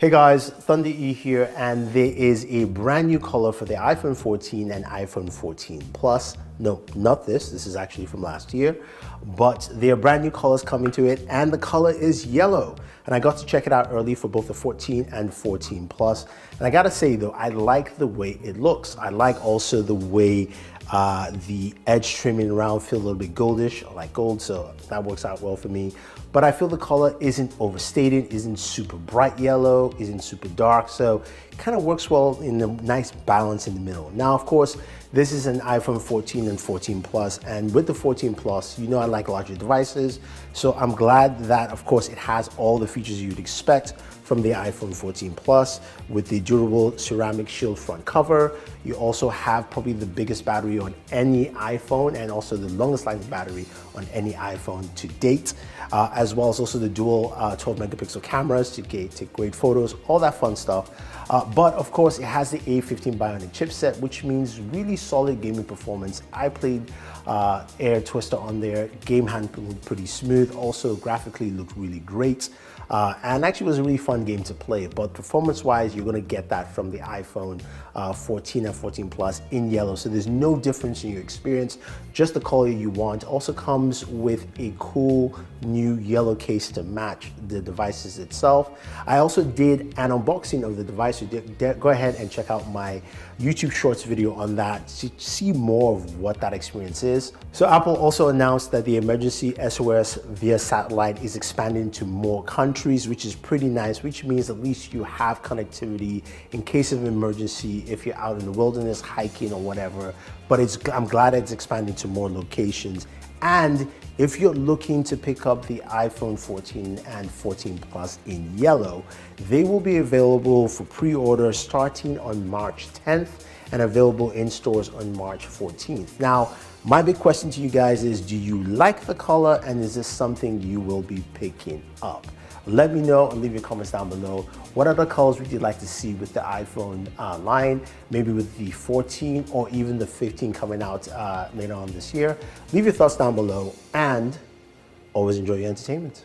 Hey guys, Thunder E here, and there is a brand new color for the iPhone 14 and iPhone 14 Plus. No, not this. This is actually from last year, but there are brand new colors coming to it, and the color is yellow. And I got to check it out early for both the 14 and 14 Plus. And I gotta say though, I like the way it looks. I like also the way the edge trimming around feel a little bit goldish. I like gold, so that works out well for me. But I feel the color isn't overstated, isn't super bright yellow, isn't super dark, so it kind of works well in a nice balance in the middle. Now, of course, this is an iPhone 14 and 14 Plus, and with the 14 Plus, you know I like larger devices, so I'm glad that, of course, it has all the features you'd expect from the iPhone 14 Plus with the durable ceramic shield front cover. You also have probably the biggest battery on any iPhone and also the longest lasting battery on any iPhone to date, as well as also the dual 12 megapixel cameras to take great photos, all that fun stuff. But of course, it has the A15 Bionic chipset, which means really solid gaming performance. I played Air Twister on there. Game handled pretty smooth. Also, graphically looked really great. And actually was a really fun game to play, but performance-wise, you're gonna get that from the iPhone 14 and 14 Plus in yellow. So there's no difference in your experience, just the color you want. Also comes with a cool new yellow case to match the devices itself. I also did an unboxing of the device. Go ahead and check out my YouTube Shorts video on that to see more of what that experience is. So Apple also announced that the emergency SOS via satellite is expanding to more countries, which is pretty nice, which means at least you have connectivity in case of emergency if you're out in the wilderness, hiking or whatever. But I'm glad it's expanding to more locations. And if you're looking to pick up the iPhone 14 and 14 Plus in yellow, they will be available for pre-order starting on March 10th and available in stores on March 14th. Now, my big question to you guys is, do you like the color, and is this something you will be picking up? Let me know and leave your comments down below. What other colors would you like to see with the iPhone line? Maybe with the 14 or even the 15 coming out later on this year. Leave your thoughts down below, and always enjoy your entertainment.